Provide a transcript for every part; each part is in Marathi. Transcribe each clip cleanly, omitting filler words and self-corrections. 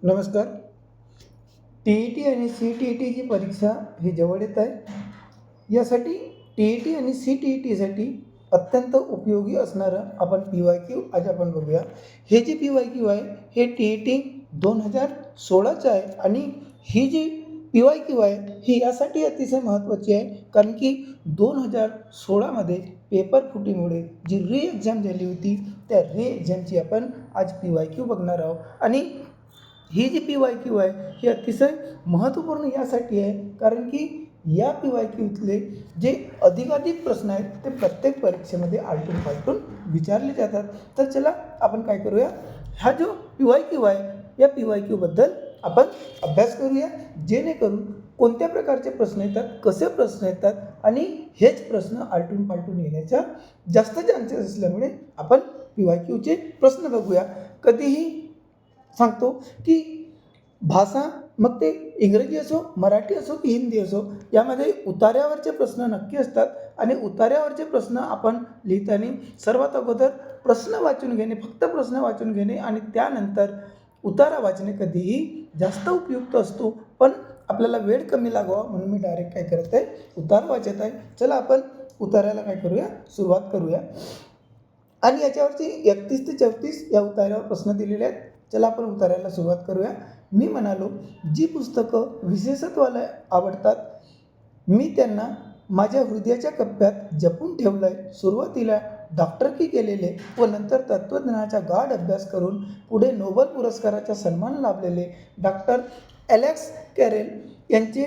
नमस्कार. टी-ई-टी आणि सी-टी-ई-टीची परीक्षा ही जवळ येत आहे. यासाठी टी-ई-टी आणि सी-टी-ई-टीसाठी अत्यंत उपयोगी असणारं आपण पी-वाय-क्यू आज आपण बघूया. हे जे पी-वाय-क्यू आहे हे टी-ई-टी 2016चं आहे आणि ही जी पी-वाय-क्यू आहे ही यासाठी अतिशय महत्त्वाची आहे कारण की 2016मध्ये पेपर फुटीमुळे जी री एक्झाम झाली होती त्या री एक्झामची आपण आज पी-वाय-क्यू बघणार आहोत आणि ही जी पी-वाय-क्यू आहे ही अतिशय महत्त्वपूर्ण यासाठी आहे कारण की या पी-वाय-क्यूतले जे अधिकाधिक प्रश्न आहेत ते प्रत्येक परीक्षेमध्ये आलटून पालटून विचारले जातात. तर चला आपण काय करूया, हा जो पी-वाय-क्यू आहे या पी-वाय-क्यूबद्दल आपण अभ्यास करूया, जेणेकरून कोणत्या प्रकारचे प्रश्न येतात, कसे प्रश्न येतात आणि हेच प्रश्न आलटून पालटून येण्याच्या जास्त चान्सेस असल्यामुळे आपण पी-वाय-क्यूचे प्रश्न बघूया. कधीही सांगतो की भाषा मग ते इंग्रजी असो, मराठी असो की हिंदी असो, यामध्ये उतार्यावरचे प्रश्न नक्की असतात आणि उतार्यावरचे प्रश्न आपण लिहिताना सर्वात अगोदर प्रश्न वाचून घेणे, फक्त प्रश्न वाचून घेणे आणि त्यानंतर उतारा वाचणे कधीही जास्त उपयुक्त असतो. पण आपल्याला वेळ कमी लागावा म्हणून मी डायरेक्ट काय करत आहे, उतारा वाचत आहे. चला आपण उतार्याला काय करूया, सुरुवात करूया. आणि याच्यावरती 31 ते 34 या उतार्यावर प्रश्न दिलेले आहेत. चला आपण उतार्याला सुरुवात करूया. मी म्हणालो, जी पुस्तकं विशेषत्वाला आवडतात मी त्यांना माझ्या हृदयाच्या कप्प्यात जपून ठेवलं आहे. सुरुवातीला डॉक्टरकी केलेले व नंतर तत्त्वज्ञानाचा गाढ अभ्यास करून पुढे नोबल पुरस्काराचा सन्मान लाभलेले डॉक्टर ॲलेक्स कॅरेल यांचे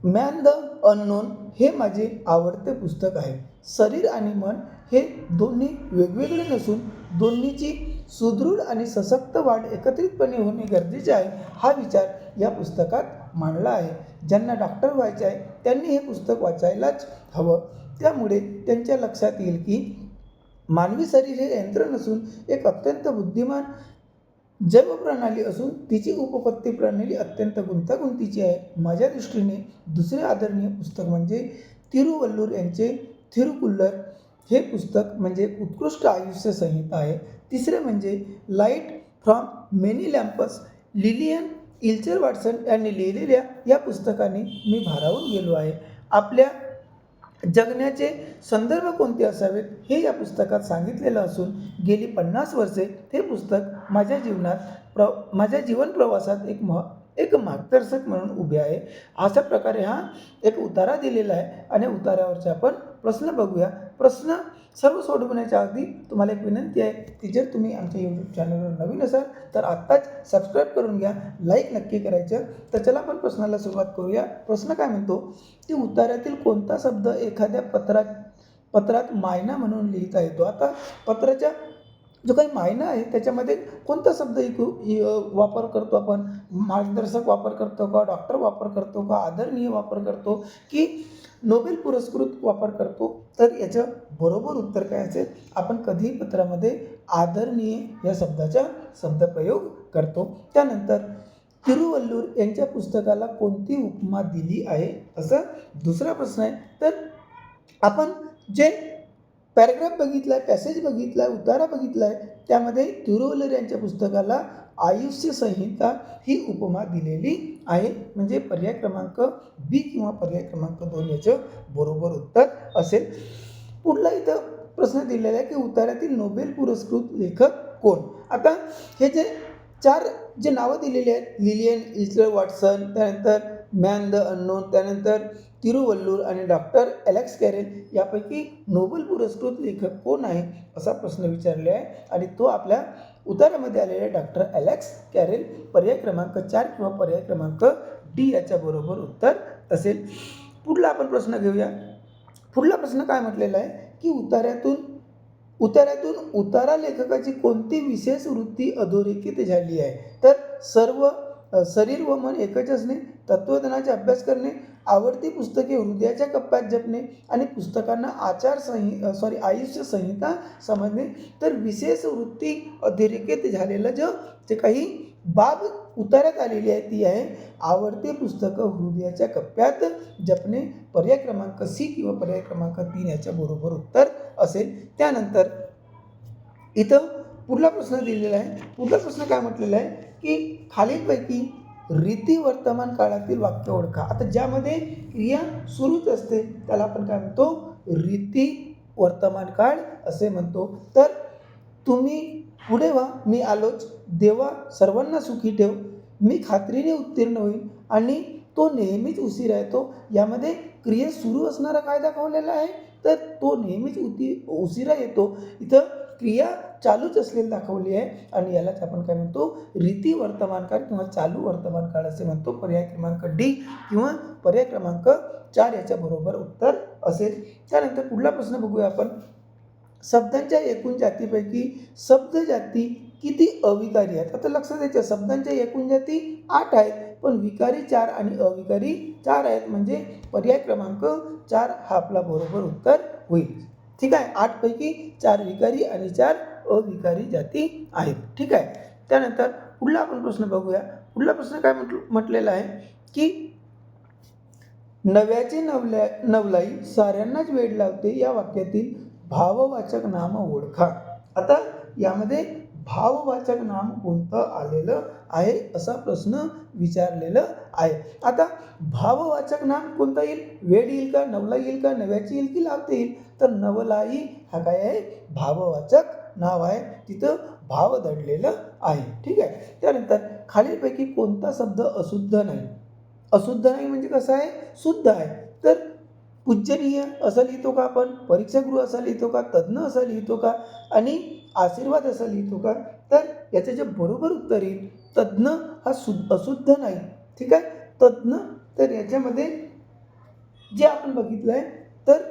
मॅन द अननोन हे माझे आवडते पुस्तक आहे. शरीर आणि मन हे दोन्ही वेगवेगळे नसून दोन्हीची सुदृढ आणि सशक्त वाढ एकत्रितपणे होणे गरजेचे आहे, हा विचार या पुस्तकात मांडला आहे. ज्यांना डॉक्टर व्हायचे आहे त्यांनी हे पुस्तक वाचायलाच हवं. त्यामुळे त्यांच्या लक्षात येईल की मानवी शरीर हे यंत्र नसून एक अत्यंत बुद्धिमान जैवप्रणाली असून तिची उपपत्ती प्रणाली अत्यंत गुंतागुंतीची आहे. माझ्या दृष्टीने दुसरे आदरणीय पुस्तक म्हणजे तिरुवल्लूर यांचे थिरुकुल्लर हे पुस्तक म्हणजे उत्कृष्ट आयुष्य संहिता आहे. तिसरे म्हणजे light from many lamps Lillian Eichler Watson यांनी लिहिलेल्या या पुस्तकाने मी भारावून गेलो आहे. आपल्या जगण्याचे संदर्भ कोणते असावेत हे या पुस्तकात सांगितलेलं असून गेली 50 वर्षे हे पुस्तक माझ्या जीवनात माझ्या जीवन प्रवासात एक मार्गदर्शक म्हणून उभे आहे. अशा प्रकारे हा एक उतारा दिलेला आहे आणि उतारावरचे आपण प्रश्न बघूया. प्रश्न सर्व सोडवण्याच्या आधी तुम्हाला एक विनंती आहे की जर तुम्ही आमच्या यूट्यूब चॅनलवर नवीन असाल तर आत्ताच सबस्क्राईब करून घ्या, लाईक नक्की करायचं. तर चला आपण प्रश्नाला सुरुवात करूया. प्रश्न काय म्हणतो की उतार्यातील कोणता शब्द एखाद्या पत्रात मायना म्हणून लिहिता येतो. आता पत्राच्या जो काही मायना आहे त्याच्यामध्ये कोणता शब्द वापर करतो आपण, मार्गदर्शक वापर करतो का, डॉक्टर वापर करतो का, आदरणीय वापर करतो की नोबेल पुरस्कृत वापर करतो. तर याचं बरोबर उत्तर काय असेल, आपण कधीही पत्रामध्ये आदरणीय या शब्दाचा शब्दप्रयोग करतो. त्यानंतर तिरुवल्लूर यांच्या पुस्तकाला कोणती उपमा दिली आहे असं दुसरा प्रश्न आहे. तर आपण जे पॅराग्राफ बघितला आहे, पॅसेज बघितला आहे, उतारा बघितला आहे, त्यामध्ये तिरुवल्लूर यांच्या पुस्तकाला आयुष्य संहिता ही उपमा दिलेली आहे. म्हणजे पर्याय क्रमांक बी किंवा पर्याय क्रमांक 2 याचं बरोबर उत्तर असेल. पुढला इथं प्रश्न दिलेला आहे की उतार्यातील नोबेल पुरस्कृत लेखक कोण. आता हे जे 4 जे नावं दिलेली आहेत, लिलियन इल्चर वॉटसन, त्यानंतर मॅन द अननोन, त्यानंतर तिरुवल्लूर आणि डॉक्टर ॲलेक्स कॅरेल, यापैकी नोबेल पुरस्कृत लेखक कोण आहे असा प्रश्न विचारले आहे आणि तो आपल्या उतारामध्ये आलेला डॉक्टर ॲलेक्स कॅरेल. पर्याय क्रमांक 4 किंवा पर्याय क्रमांक डी याच्या बरोबर उत्तर असेल. पुढला आपण प्रश्न घेऊया. पुढला प्रश्न काय म्हटलेला आहे की उतार्यातून उतारा लेखकाची कोणती विशेष वृत्ती अधोरेखित झाली आहे. तर सर्व शरीर व मन एकच असणे, तत्त्वज्ञानाचा अभ्यास करणे, आवडती पुस्तके हृदयाच्या कप्प्यात जपणे आणि पुस्तकांना आयुष्य संहिता समजणे. तर विशेष वृत्ती अधोरेखित झालेलं जे काही बाब उतार्यात आलेली आहे ती आहे आवडते पुस्तकं हृदयाच्या कप्प्यात जपणे. पर्याय क्रमांक सी किंवा पर्याय क्रमांक 3 याच्या बरोबर उत्तर असेल. त्यानंतर इथं पुढला प्रश्न दिलेला आहे. पुढला प्रश्न काय म्हटलेला आहे की खालीलपैकी रीती वर्तमान काळातील वाक्य ओळखा. आता ज्यामध्ये क्रिया सुरूच असते त्याला आपण काय म्हणतो, रीती वर्तमान काळ असे म्हणतो. तर तुम्ही पुढे व्हा, मी आलोच, देवा सर्वांना सुखी ठेव, मी खात्रीने उत्तीर्ण होईल आणि तो नेहमीच उशिरा येतो. यामध्ये क्रिया सुरू असणारा काय दाखवलेला आहे, तर तो नेहमीच उशिरा येतो. इथं क्रिया चालूच असलेली दाखवली आहे आणि यालाच आपण काय म्हणतो, रीती वर्तमान काळ किंवा चालू वर्तमान काळ असे म्हणतो. पर्याय क्रमांक डी किंवा पर्याय क्रमांक 4 याच्या बरोबर उत्तर असेल. त्यानंतर पुढला प्रश्न बघूया आपण. शब्दांच्या एकूण जातीपैकी शब्द जाती किती अविकारी आहेत. आता लक्षात द्यायचं, शब्दांच्या एकूण जाती 8 आहेत, पण विकारी 4 आणि अविकारी 4 आहेत. म्हणजे पर्याय क्रमांक 4 हा आपला बरोबर उत्तर होईल. ठीक आहे. 8 पैकी 4 विकारी आणि 4 अविकारी जाती आहेत. ठीक आहे. त्यानंतर पुढला आपण प्रश्न बघूया. पुढला प्रश्न काय म्हटलेला आहे की नव्याचे नवलाई साऱ्यांनाच वेड लावते या वाक्यातील भाववाचक नाम ओळखा. आता यामध्ये भाववाचक नाम कोणतं आलेलं आहे असा प्रश्न विचारलेला आहे. आता भाववाचक नाम कोणता येईल, वेड येईल का, नवलाई येईल का, नव्याची येईल की लावते येईल. तर नवलाई हा काय आहे, भाववाचक नाव आहे, तिथं भाव दडलेलं आहे. ठीक आहे. त्यानंतर खालीलपैकी कोणता शब्द अशुद्ध नाही. अशुद्ध नाही म्हणजे कसं आहे, शुद्ध आहे. तर पूजनीय असं लिहितो का आपण, परीक्षागृह असा लिहितो का, तज्ज्ञ असं लिहितो का आणि आशीर्वाद असं लिहितो का. तर याचं जे बरोबर उत्तर येईल, तज्ज्ञ हा अशुद्ध नाही. ठीक आहे. तज्ज्ञ, तर याच्यामध्ये जे आपण बघितलं आहे, तर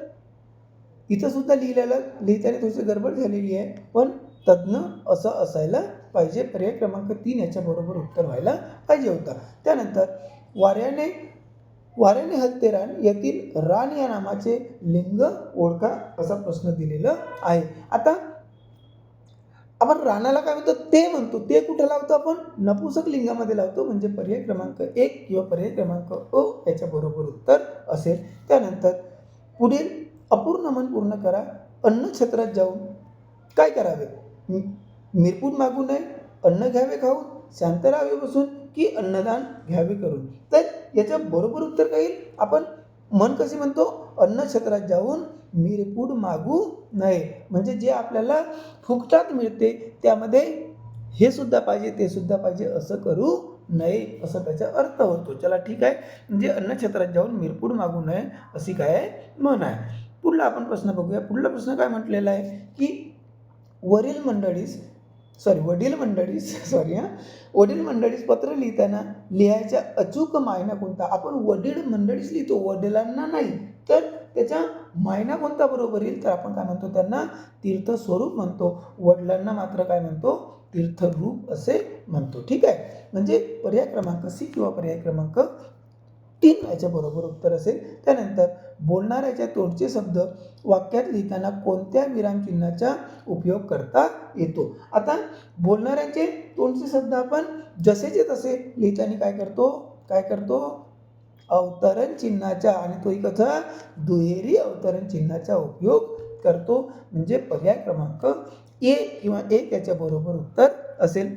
इथं सुद्धा लिहिताना थोडीशी गडबड झालेली आहे, पण तज्ज्ञ असं असायला पाहिजे. पर्याय क्रमांक 3 याच्या बरोबर उत्तर व्हायला पाहिजे होता. त्यानंतर वाऱ्याने हलते रान यातील रान या नामाचे लिंग ओळखा असा प्रश्न दिलेला आहे. आता आपण रानाला काय म्हणतो, ते म्हणतो. ते कुठे लावतो आपण, नपुंसक लिंगामध्ये लावतो. म्हणजे पर्याय क्रमांक 1 किंवा पर्याय क्रमांक अ याच्या बरोबर उत्तर असेल. त्यानंतर पुढील अपूर्ण मन पूर्ण करा. अन्नछत्रात जाऊन काय करावे, मिरपूड मागू नये, अन्न घ्यावे खाऊन, शांत राहावे बसून की अन्नदान घ्यावे करून. तर याचं बरोबर उत्तर काय येईल, आपण मन कशी म्हणतो, अन्नछत्रात जाऊन मिरपूड मागू नये. म्हणजे जे आपल्याला फुकटात मिळते त्यामध्ये हे सुद्धा पाहिजे ते सुद्धा पाहिजे असं करू नये असं त्याचा अर्थ होतो. चला ठीक आहे. म्हणजे अन्नछत्रात जाऊन मिरपूड मागू नये अशी काय आहे, म्हण आहे. पुढला आपण प्रश्न बघूया. पुढला प्रश्न काय म्हटलेला आहे की वडील मंडळीस पत्र लिहिताना लिहायचा अचूक मायना कोणता. आपण वडील मंडळीस लिहितो, वडिलांना नाही. तर त्याचा मायना कोणता बरोबर येईल, तर आपण काय म्हणतो, त्यांना तीर्थस्वरूप म्हणतो. वडिलांना मात्र काय म्हणतो, तीर्थरूप असे म्हणतो. ठीक आहे. म्हणजे पर्याय क्रमांक सी किंवा पर्याय क्रमांक 3 याच्या बरोबर उत्तर असेल. त्यानंतर बोलणाऱ्याच्या तोंडचे शब्द वाक्यात लिहिताना कोणत्या विरामचिन्हाचा उपयोग करता येतो. आता बोलणाऱ्यांचे तोंडचे शब्द आपण जसेचे तसे लिहिताना काय करतो, अवतरण चिन्हाचा, आणि तोही कसा, दुहेरी अवतरण चिन्हाचा उपयोग करतो. म्हणजे पर्याय क्रमांक ए किंवा 1 याच्या बरोबर उत्तर असेल.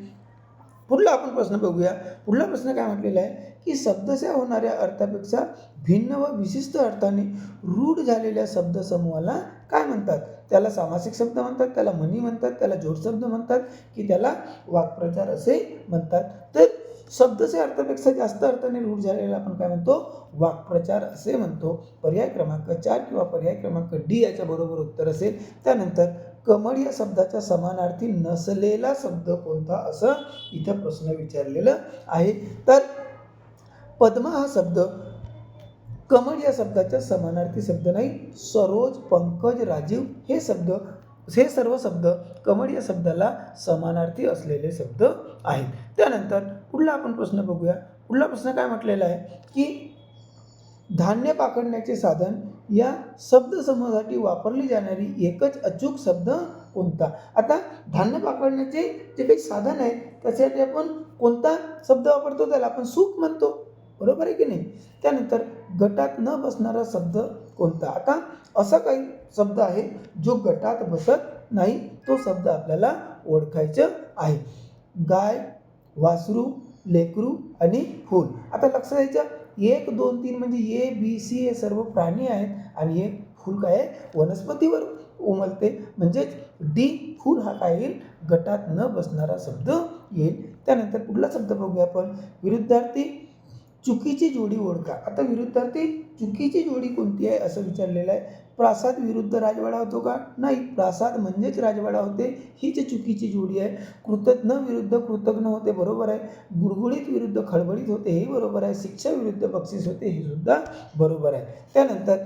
पुढला आपण प्रश्न बघूया. पुढला प्रश्न काय म्हटलेला आहे की शब्दशः होणाऱ्या अर्थापेक्षा भिन्न व विशिष्ट अर्थाने रूढ झालेल्या शब्दसमूहाला काय म्हणतात. त्याला सामासिक शब्द म्हणतात, त्याला म्हणी म्हणतात, त्याला जोडशब्द म्हणतात की त्याला वाक्प्रचार असे म्हणतात. तर शब्दशः अर्थापेक्षा जास्त अर्थाने रूढ झालेला आपण काय म्हणतो, वाक्प्रचार असे म्हणतो. पर्याय क्रमांक 4 किंवा पर्याय क्रमांक डी याच्या बरोबर उत्तर असेल. त्यानंतर कमळ या शब्दाचा समानार्थी नसलेला शब्द कोणता असं इथं प्रश्न विचारलेला आहे. तर पद्मा हा शब्द कमळ या शब्दाचा समानार्थी शब्द नाही. सरोज, पंकज, राजीव हे सर्व शब्द कमळ या शब्दाला समानार्थी असलेले शब्द आहेत. त्यानंतर पुढला आपण प्रश्न बघूया. पुढला प्रश्न काय म्हटलेला आहे की धान्य पाखडण्याचे साधन या शब्दसमूहासाठी वापरली जाणारी एकच अचूक शब्द कोणता. आता धान्य पाखडण्याचे जे काही साधन आहे त्यासाठी आपण कोणता शब्द वापरतो, त्याला आपण सूप म्हणतो. बरोबर आहे की नाही. त्यानंतर गटात न बसणारा शब्द कोणता. आता असा काही शब्द आहे जो गटात बसत नाही, तो शब्द आपल्याला ओळखायचं आहे. गाय, वासरू, लेकरू आणि फूल. आता लक्षात द्यायचं 1, 2, 3 म्हणजे ए, बी, सी हे सर्व प्राणी आहेत आणि हे फूल काय आहे वनस्पतीवर उमलते. म्हणजेच डी फूल हा काय येईल गटात न बसणारा शब्द येईल. त्यानंतर पुढला शब्द बघूया आपण. विरुद्धार्थी चुकीची जोडी ओळखा. आता विरुद्धार्थी चुकीची जोडी कोणती आहे असं विचारलेलं आहे. प्रासाद विरुद्ध राजवाडा होतो का? नाही, प्रासाद म्हणजेच राजवाडा होते, हीच चुकीची जोडी आहे. कृतज्ञ विरुद्ध कृतज्ञ होते, बरोबर आहे. गुळगुळीत विरुद्ध खळबळीत होते, हे बरोबर आहे. शिक्षा विरुद्ध बक्षीस होते, हे सुद्धा बरोबर आहे. त्यानंतर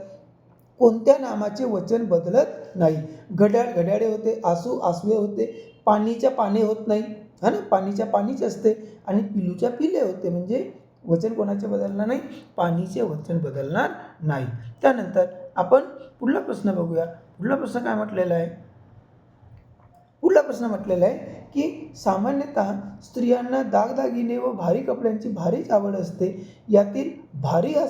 कोणत्या नामाचे वचन बदलत नाही? घड्याळ घड्याळे होते, आसू आसवे होते, पाणीच्या पाने होत नाही, हा ना, पाणीच्या पाणीच असते. आणि पिलूच्या पिले होते, म्हणजे वचन कोणाचे बदलणार नाही? पाणीचे वचन बदलणार नाही. त्यानंतर आपण पुढला प्रश्न बघूया. पुढला प्रश्न काय म्हटलेला आहे? पुढला प्रश्न म्हटलेला आहे की सामान्यतः स्त्रियांना दागदागिने व भारी कपड्यांची भारीच आवड असते. यातील भारी हा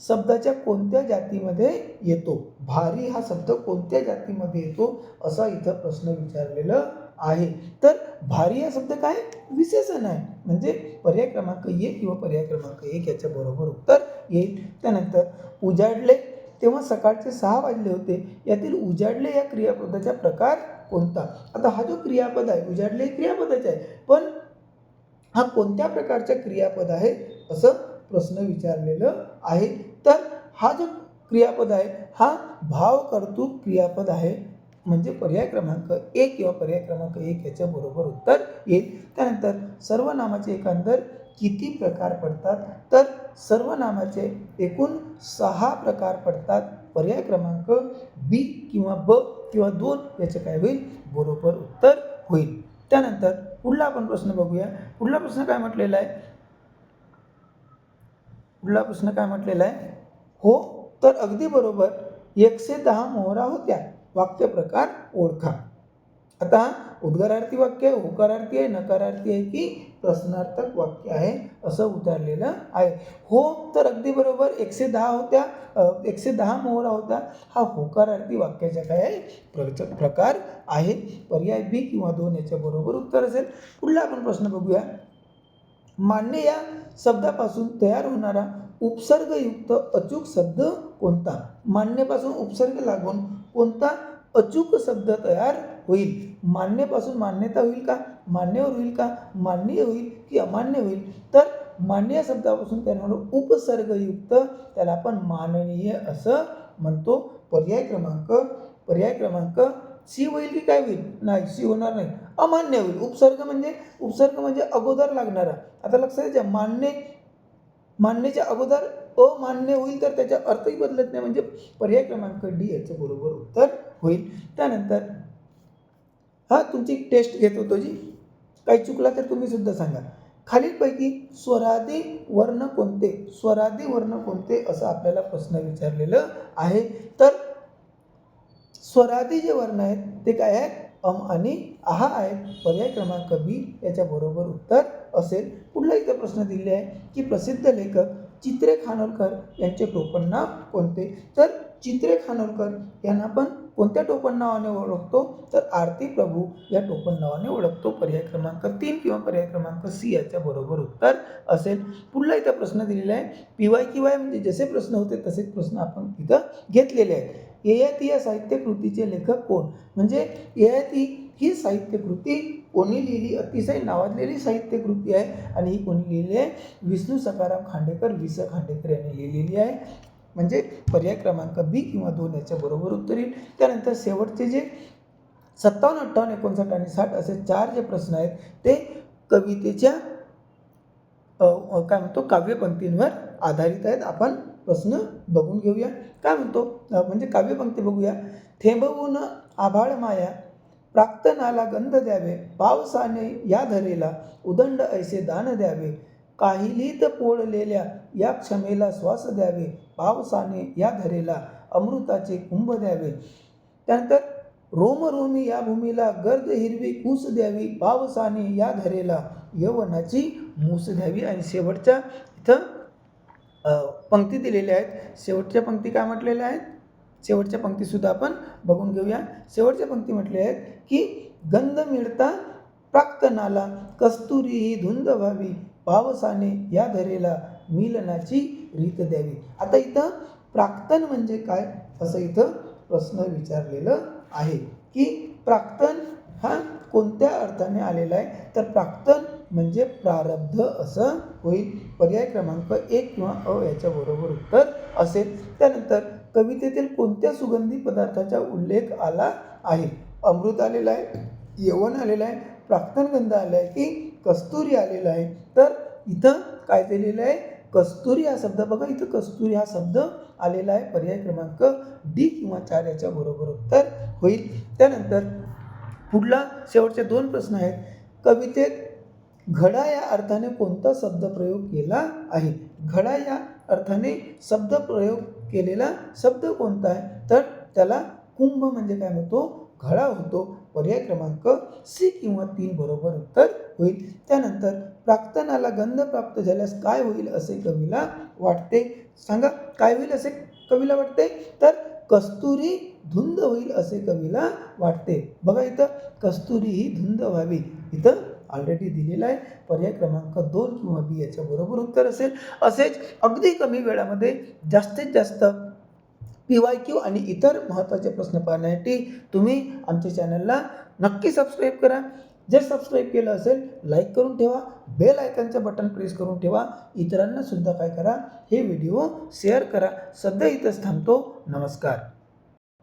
शब्दाच्या कोणत्या जातीमध्ये येतो? भारी हा शब्द कोणत्या जातीमध्ये येतो असा इथं प्रश्न विचारलेला आहे. तर भारी हा शब्द काय विशेषण आहे, म्हणजे पर्याय क्रमांक 1 किंवा पर्याय क्रमांक 1 याच्या बरोबर उत्तर येईल. त्यानंतर उजाडले तेव्हा सकाळचे 6 वाजले होते. यातील उजाडले या क्रियापदाचा प्रकार कोणता? आता हा जो क्रियापद आहे उजाडले हे क्रियापदाचे आहे, पण हा कोणत्या प्रकारचा क्रियापद आहे असं प्रश्न विचारलेलं आहे. तर हा जो क्रियापद आहे हा भाव कर्तृक क्रियापद आहे, म्हणजे पर्याय क्रमांक 1 किंवा पर्याय क्रमांक 1 याच्या बरोबर उत्तर येईल. त्यानंतर सर्वनामाचे एकंदर किती प्रकार पडतात? तर सर्वनामाचे एकूण 6 प्रकार पडतात. पर्याय क्रमांक बी किंवा ब किंवा 2 याचे काय होईल बरोबर उत्तर होईल. त्यानंतर पुढला आपण प्रश्न बघूया. पुढला प्रश्न काय म्हटलेला आहे? पुढला प्रश्न काय म्हटलेला आहे? हो तर अगदी बरोबर 110 मोहरा होत्या. वाक्य प्रकार ओळखा. आता उद्गारार्थी वाक्य आहे, होकारार्थी आहे, नकारार्थी आहे की प्रश्नार्थक वाक्य आहे असं उतरलेलं आहे. हो तर अगदी बरोबर 110 होत्या, 110 मोहरा होत्या हा होकारार्थी वाक्याचा काय आहे प्रकार आहे. पर्याय बी किंवा 2 याच्या बरोबर उत्तर असेल. पुढला आपण प्रश्न बघूया. मान्य या शब्दापासून तयार होणारा उपसर्गयुक्त अचूक शब्द कोणता? मान्यपासून उपसर्ग लागून कोणता अचूक शब्द तयार होईल? मान्यपासून मान्यता होईल का? मान्यवर होईल का? मान्य होईल की अमान्य होईल? तर मान्य या शब्दापासून तयार होणारा उपसर्गयुक्त त्याला आपण माननीय असं म्हणतो. पर्याय क्रमांक सी होईल की काय होईल? नाही, सी होणार नाही, अमान्य होईल. उपसर्ग म्हणजे अगोदर लागणारा. आता लक्षात द्या, मान्यच्या अगोदर अमान्य होईल तर त्याचा अर्थही बदलत नाही, म्हणजे पर्याय क्रमांक डी याचं बरोबर उत्तर होईल. त्यानंतर हा तुमची टेस्ट घेत होतो जी, काही चुकला तर तुम्ही सुद्धा सांगा. खालीलपैकी स्वरादी वर्ण कोणते? स्वरादी वर्ण कोणते असं आपल्याला प्रश्न विचारलेलं आहे. तर स्वरादी जे वर्ण आहेत ते काय आहेत? अम आणि आहा आहेत. पर्याय क्रमांक बी याच्या बरोबर उत्तर असेल. पुढला इथं प्रश्न दिले आहे की प्रसिद्ध लेखक चित्रे खानोलकर यांचे टोपण नाव कोणते? तर चित्रे खानोलकर यांना आपण कोणत्या टोपण नावाने ओळखतो? तर आरती प्रभू या टोपण नावाने ओळखतो. पर्याय क्रमांक 3 किंवा पर्याय क्रमांक सी याच्या बरोबर उत्तर असेल. पुढला इथं प्रश्न दिलेला आहे. PYQY म्हणजे जसे प्रश्न होते तसेच प्रश्न आपण इथं घेतलेले आहेत. ययाती या साहित्य कृतीचे लेखक कोण? म्हणजे ययाती ही साहित्य कृती कोणी लिहिली? अतिशय नावाजलेली साहित्य कृती आहे आणि ही कोणी लिहिली आहे? विष्णू सखाराम खांडेकर, वि.स. खांडेकर यांनी लिहिलेली आहे. म्हणजे पर्याय क्रमांक बी किंवा 2 याच्या बरोबर उत्तर येईल. त्यानंतर शेवटचे जे 57, 58, 59 आणि 60 असे 4 जे प्रश्न आहेत ते कवितेच्या काय म्हणतो काव्यपंक्तींवर आधारित आहेत. आपण प्रश्न बघून घेऊया. काय म्हणतो म्हणजे काव्यपंक्ती बघूया. थेंबवून आभाळ माया प्राक्तनाला गंध द्यावे, पावसाने या धरेला उदंड ऐसे दान द्यावे, काहिलीत पोळलेल्या या क्षमेला श्वास द्यावे, पावसाने या धरेला अमृताचे कुंभ द्यावे. त्यानंतर रोमरोमी या भूमीला गर्द हिरवी कूस द्यावी, पावसाने या धरेला यवनाची मूस द्यावी. आणि शेवटच्या इथं पंक्ती दिलेल्या आहेत. शेवटच्या पंक्ती काय म्हटलेल्या आहेत? शेवटच्या पंक्तीसुद्धा आपण बघून घेऊया. शेवटच्या पंक्ती म्हटल्या आहेत की गंध मिळता प्राक्तनाला, कस्तुरी ही धुंद व्हावी, पावसाने या धरेला, मिलनाची रीत द्यावी. आता इथं प्राक्तन म्हणजे काय असं इथं प्रश्न विचारलेलं आहे की प्राक्तन हा कोणत्या अर्थाने आलेला आहे, तर प्राक्तन म्हणजे प्रारब्ध असं होईल. पर्याय क्रमांक 1 किंवा अ याच्या बरोबर उत्तर असेल. त्यानंतर कवितेतील कोणत्या सुगंधी पदार्थाचा उल्लेख आला आहे? अमृत आलेला आहे, यवन आलेलं आहे, प्राक्तन गंध आला आहे की कस्तुरी आलेला आहे? तर इथं काय दिलेलं आहे? कस्तुरी हा शब्द. बघा इथं कस्तुरी हा शब्द आलेला आहे. पर्याय क्रमांक डी किंवा 4 याच्या बरोबर उत्तर होईल. त्यानंतर पुढला शेवटचे 2 प्रश्न आहेत. कवितेत घडा या अर्थाने कोणता शब्दप्रयोग केला आहे? घडा या अर्थाने शब्दप्रयोग केलेला शब्द कोणता आहे? तर त्याला कुंभ म्हणजे काय म्हणतो? घडा होतो. पर्याय क्रमांक सी किंवा 3 बरोबर उत्तर होईल. त्यानंतर प्राक्तनाला गंध प्राप्त झाल्यास काय होईल असे कवीला वाटते? सांगा, काय होईल असे कवीला वाटते? तर कस्तुरी धुंद होईल असे कवीला वाटते. बघा इथं कस्तुरी ही धुंद व्हावी इथं ऑलरेडी दिलेला आहे. पर्याय क्रमांक 2 किंवा बी याच्या बरोबर उत्तर असेल. असेच अगदी कमी वेळामध्ये जास्तीत जास्त PYQ आणि इतर महत्त्वाचे प्रश्न पाहण्यासाठी तुम्ही आमच्या चॅनलला नक्की सबस्क्राईब करा. जर सबस्क्राईब केलं असेल, लाईक करून ठेवा, बेल आयकॉनचं बटन प्रेस करून ठेवा. इतरांना सुद्धा काय करा, हे व्हिडिओ शेअर करा. सध्या इथंच थांबतो. नमस्कार.